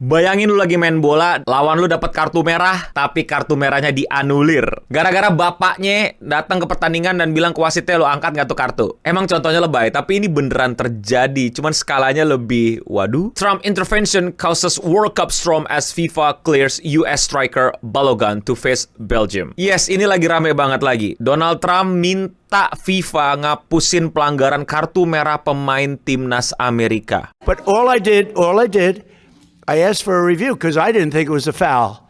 Bayangin lu lagi main bola, lawan lu dapat kartu merah, tapi kartu merahnya dianulir. Gara-gara bapaknya datang ke pertandingan dan bilang ke wasitnya, lu angkat nggak tuh kartu. Emang contohnya lebay, tapi ini beneran terjadi. Cuman skalanya lebih, waduh. Trump intervention causes World Cup storm as FIFA clears US striker Balogun to face Belgium. Yes, ini lagi rame banget lagi. Donald Trump minta FIFA ngapusin pelanggaran kartu merah pemain timnas Amerika. But all I did, I asked for a review because I didn't think it was a foul.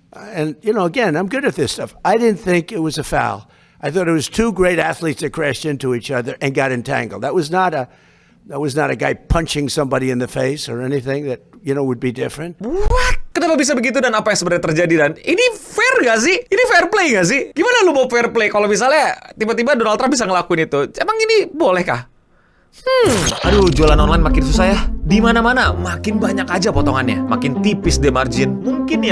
And, again, I'm good at this stuff. I didn't think it was a foul. I thought it was two great athletes that crashed into each other and got entangled. That was not a guy punching somebody in the face or anything that, would be different. What? Kenapa bisa begitu dan apa yang sebenarnya terjadi? Dan ini fair gak sih? Ini fair play gak sih? Gimana lu mau fair play kalau misalnya tiba-tiba Donald Trump bisa ngelakuin itu? Emang ini bolehkah? Aduh, jualan online makin susah ya. Di mana-mana makin banyak aja potongannya, makin tipis deh margin. Mungkin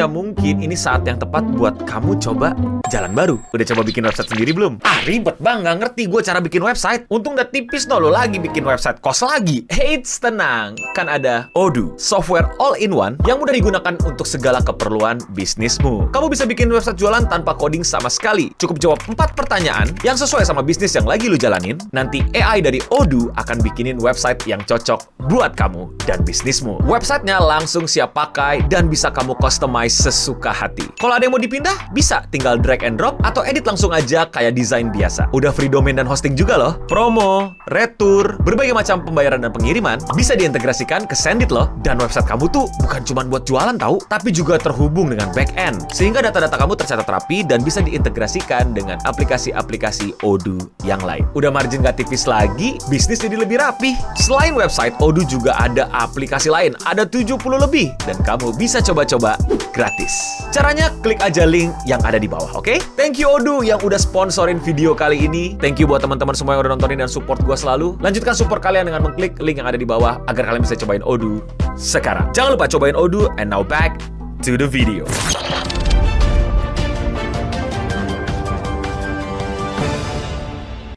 ini saat yang tepat buat kamu coba jalan baru. Udah coba bikin website sendiri belum? Ribet bang, nggak ngerti gue cara bikin website. Untung udah tipis lo lagi bikin website kos lagi. Eits, tenang, kan ada Odoo, software all-in-one yang mudah digunakan untuk segala keperluan bisnismu. Kamu bisa bikin website jualan tanpa coding sama sekali. Cukup jawab 4 pertanyaan yang sesuai sama bisnis yang lagi lu jalanin. Nanti AI dari Odoo akan bikinin website yang cocok buat kamu dan bisnismu. Websitenya langsung siap pakai dan bisa kamu customize sesuka hati. Kalau ada yang mau dipindah, bisa tinggal drag and drop atau edit langsung aja kayak desain biasa. Udah free domain dan hosting juga loh. Promo, retur, berbagai macam pembayaran dan pengiriman bisa diintegrasikan ke Sendit loh. Dan website kamu tuh bukan cuma buat jualan tahu, tapi juga terhubung dengan back end. Sehingga data-data kamu tercatat rapi dan bisa diintegrasikan dengan aplikasi-aplikasi Odoo yang lain. Udah margin gak tipis lagi, bisnis jadi lebih rapi. Selain website, Odoo juga ada aplikasi lain. Ada 70 lebih. Dan kamu bisa coba-coba gratis. Caranya, klik aja link yang ada di bawah, oke? Thank you Odoo yang udah sponsorin video kali ini. Thank you buat teman-teman semua yang udah nontonin dan support gue selalu. Lanjutkan support kalian dengan mengklik link yang ada di bawah agar kalian bisa cobain Odoo sekarang. Jangan lupa cobain Odoo, and now back to the video.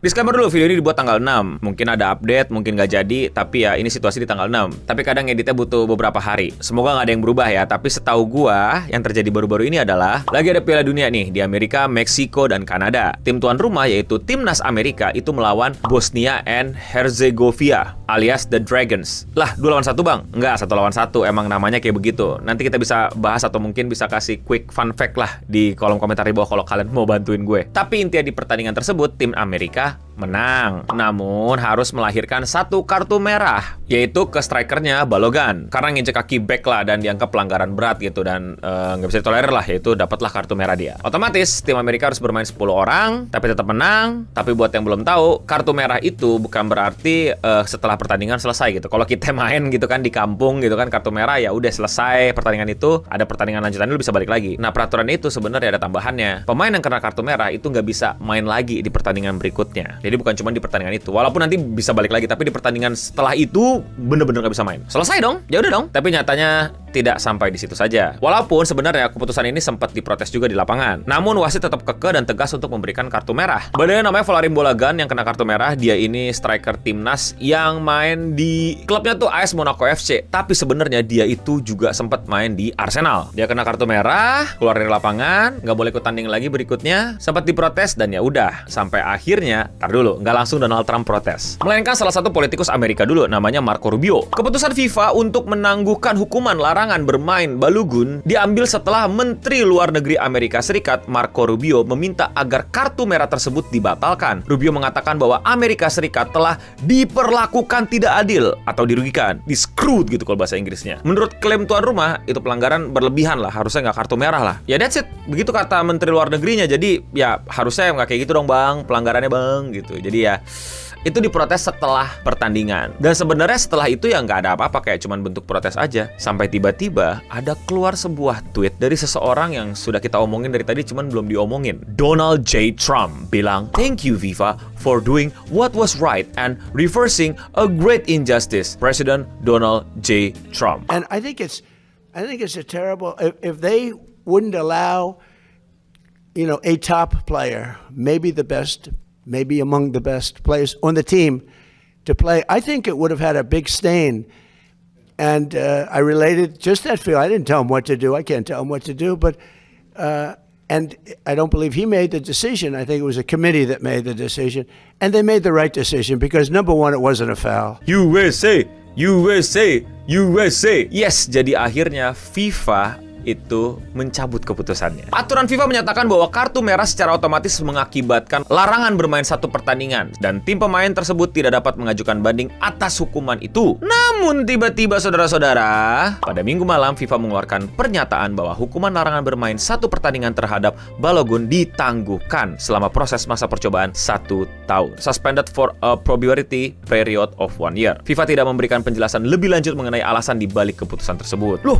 Disclaimer dulu, video ini dibuat tanggal 6. Mungkin ada update, mungkin nggak jadi, tapi ya ini situasi di tanggal 6. Tapi kadang editnya butuh beberapa hari. Semoga nggak ada yang berubah ya, tapi setahu gua yang terjadi baru-baru ini adalah lagi ada Piala Dunia nih di Amerika, Meksiko, dan Kanada. Tim tuan rumah yaitu Timnas Amerika itu melawan Bosnia and Herzegovina alias The Dragons. Lah, 2 lawan 1 bang? Nggak, 1 lawan 1, emang namanya kayak begitu. Nanti kita bisa bahas atau mungkin bisa kasih quick fun fact lah di kolom komentar di bawah kalau kalian mau bantuin gue. Tapi intinya di pertandingan tersebut, tim Amerika menang, namun harus melahirkan 1 kartu merah, yaitu ke strikernya Balogun karena nginjek kaki back lah dan dianggap pelanggaran berat gitu dan nggak bisa ditolerir lah, yaitu dapatlah kartu merah dia. Otomatis tim Amerika harus bermain 10 orang tapi tetap menang. Tapi buat yang belum tahu, kartu merah itu bukan berarti setelah pertandingan selesai gitu. Kalau kita main gitu kan di kampung gitu kan, kartu merah ya udah selesai pertandingan itu, ada pertandingan lanjutannya lu bisa balik lagi. Nah, peraturan itu sebenarnya ada tambahannya. Pemain yang kena kartu merah itu nggak bisa main lagi di pertandingan berikutnya. Jadi bukan cuma di pertandingan itu, walaupun nanti bisa balik lagi, tapi di pertandingan setelah itu bener-bener nggak bisa main. Selesai dong, ya udah dong. Tapi nyatanya tidak sampai di situ saja. Walaupun sebenarnya keputusan ini sempat diprotes juga di lapangan. Namun wasit tetap kekeh dan tegas untuk memberikan kartu merah. Badannya namanya Vladimir Balogun yang kena kartu merah. Dia ini striker timnas yang main di klubnya tuh AS Monaco FC. Tapi sebenarnya dia itu juga sempat main di Arsenal. Dia kena kartu merah, keluar dari lapangan, nggak boleh ikut tanding lagi berikutnya. Sempat diprotes dan ya udah. Sampai akhirnya, nggak langsung Donald Trump protes, melainkan salah satu politikus Amerika dulu namanya Marco Rubio. Keputusan FIFA untuk menangguhkan hukuman larangan bermain Balogun diambil setelah Menteri Luar Negeri Amerika Serikat Marco Rubio meminta agar kartu merah tersebut dibatalkan. Rubio mengatakan bahwa Amerika Serikat telah diperlakukan tidak adil atau dirugikan, di-screwed gitu kalau bahasa Inggrisnya. Menurut klaim tuan rumah, itu pelanggaran berlebihan lah, harusnya nggak kartu merah lah. Ya that's it, begitu kata Menteri Luar Negerinya. Jadi ya harusnya nggak kayak gitu dong bang, pelanggarannya bang gitu. Jadi ya itu diprotes setelah pertandingan. Dan sebenarnya setelah itu ya nggak ada apa-apa, kayak cuman bentuk protes aja. Sampai tiba-tiba ada keluar sebuah tweet dari seseorang yang sudah kita omongin dari tadi cuman belum diomongin. Donald J. Trump bilang, "Thank you FIFA for doing what was right and reversing a great injustice." President Donald J. Trump. And I think it's a terrible if they wouldn't allow a top player, maybe the best, maybe among the best players on the team to play, I think it would have had a big stain And I related just that feel. I didn't tell him what to do. I can't tell him what to do. But and I don't believe he made the decision. I think it was a committee that made the decision. And they made the right decision because, number one, it wasn't a foul. USA, USA, USA. Yes, jadi akhirnya FIFA itu mencabut keputusannya. Aturan FIFA menyatakan bahwa kartu merah secara otomatis mengakibatkan larangan bermain satu pertandingan dan tim pemain tersebut tidak dapat mengajukan banding atas hukuman itu. Namun tiba-tiba saudara-saudara, pada Minggu malam FIFA mengeluarkan pernyataan bahwa hukuman larangan bermain satu pertandingan terhadap Balogun ditangguhkan selama proses masa percobaan 1 tahun. Suspended for a probability period of 1 year. FIFA tidak memberikan penjelasan lebih lanjut mengenai alasan di balik keputusan tersebut. Loh,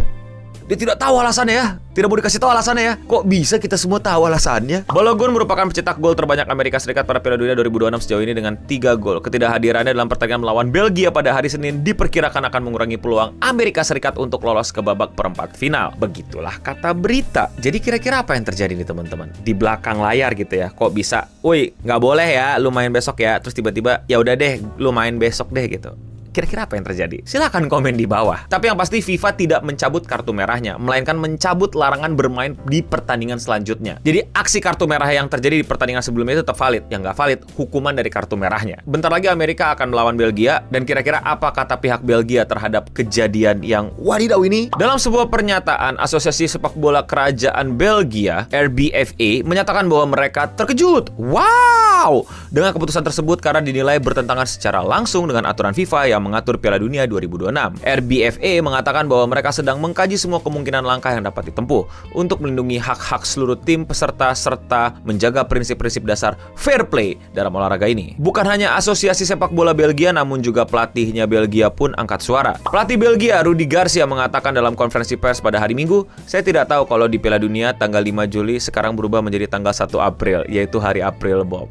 dia tidak tahu alasannya ya. Tidak mau dikasih tahu alasannya ya. Kok bisa kita semua tahu alasannya? Balogun merupakan pencetak gol terbanyak Amerika Serikat pada Piala Dunia 2026 sejauh ini dengan 3 gol. Ketidakhadirannya dalam pertandingan melawan Belgia pada hari Senin diperkirakan akan mengurangi peluang Amerika Serikat untuk lolos ke babak perempat final. Begitulah kata berita. Jadi kira-kira apa yang terjadi nih teman-teman? Di belakang layar gitu ya. Kok bisa, woi nggak boleh ya lu main besok ya. Terus tiba-tiba ya udah deh lu main besok deh gitu. Kira-kira apa yang terjadi? Silahkan komen di bawah. Tapi yang pasti FIFA tidak mencabut kartu merahnya, melainkan mencabut larangan bermain di pertandingan selanjutnya. Jadi aksi kartu merah yang terjadi di pertandingan sebelumnya itu tetap valid. Yang nggak valid, hukuman dari kartu merahnya. Bentar lagi Amerika akan melawan Belgia, dan kira-kira apa kata pihak Belgia terhadap kejadian yang wadidaw ini? Dalam sebuah pernyataan, Asosiasi Sepak Bola Kerajaan Belgia, RBFA, menyatakan bahwa mereka terkejut. Wow! Dengan keputusan tersebut karena dinilai bertentangan secara langsung dengan aturan FIFA yang mengatur Piala Dunia 2026. RBFA mengatakan bahwa mereka sedang mengkaji semua kemungkinan langkah yang dapat ditempuh untuk melindungi hak-hak seluruh tim peserta serta menjaga prinsip-prinsip dasar fair play dalam olahraga ini. Bukan hanya Asosiasi Sepak Bola Belgia, namun juga pelatihnya Belgia pun angkat suara. Pelatih Belgia, Rudi Garcia, mengatakan dalam konferensi pers pada hari Minggu, "Saya tidak tahu kalau di Piala Dunia tanggal 5 Juli sekarang berubah menjadi tanggal 1 April, yaitu hari April Bob."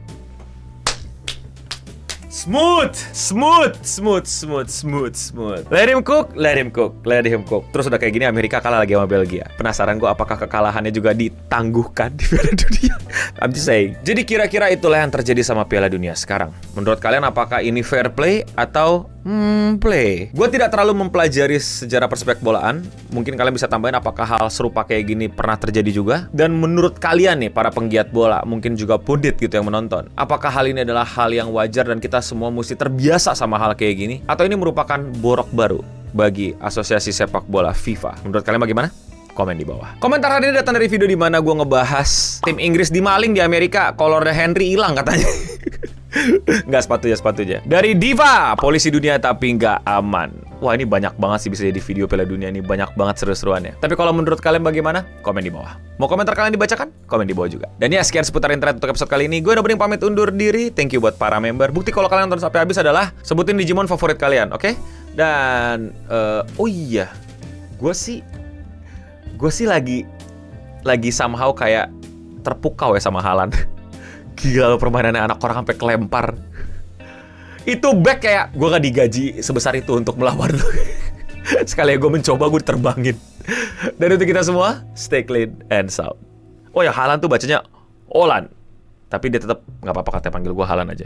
Smooth. Let him cook. Terus udah kayak gini Amerika kalah lagi sama Belgia. Penasaran gue apakah kekalahannya juga ditangguhkan di Piala Dunia? I'm just saying. Jadi kira-kira itulah yang terjadi sama Piala Dunia sekarang. Menurut kalian apakah ini fair play atau play? Gue tidak terlalu mempelajari sejarah persepak bolaan. Mungkin kalian bisa tambahin apakah hal serupa kayak gini pernah terjadi juga. Dan menurut kalian nih para penggiat bola, mungkin juga pundit gitu yang menonton, apakah hal ini adalah hal yang wajar dan kita semua mesti terbiasa sama hal kayak gini? Atau ini merupakan borok baru bagi Asosiasi Sepak Bola FIFA? Menurut kalian bagaimana? Komen di bawah. Komentar hari ini datang dari video di mana gue ngebahas tim Inggris dimaling di Amerika, kolornya Henry hilang katanya. Nggak, sepatunya. Dari Diva, polisi dunia tapi nggak aman. Wah, ini banyak banget sih bisa jadi video Piala Dunia ini. Banyak banget seru-seruannya. Tapi kalau menurut kalian bagaimana? Komen di bawah. Mau komentar kalian dibacakan? Komen di bawah juga. Dan ya, sekian seputar internet untuk episode kali ini. Gue udah pamit undur diri. Thank you buat para member. Bukti kalau kalian nonton sampai habis adalah sebutin Digimon favorit kalian, oke? Dan, oh iya. Gue sih lagi somehow kayak terpukau ya sama Haaland. Gila, permainannya anak orang sampai kelempar. Itu back kayak gue gak digaji sebesar itu untuk melawan lu. Sekali gue mencoba, gue diterbangin. Dan untuk kita semua, stay clean and sound. Oh ya, Haaland tuh bacanya Olan, tapi dia tetap gak apa-apa katanya panggil gue Haaland aja.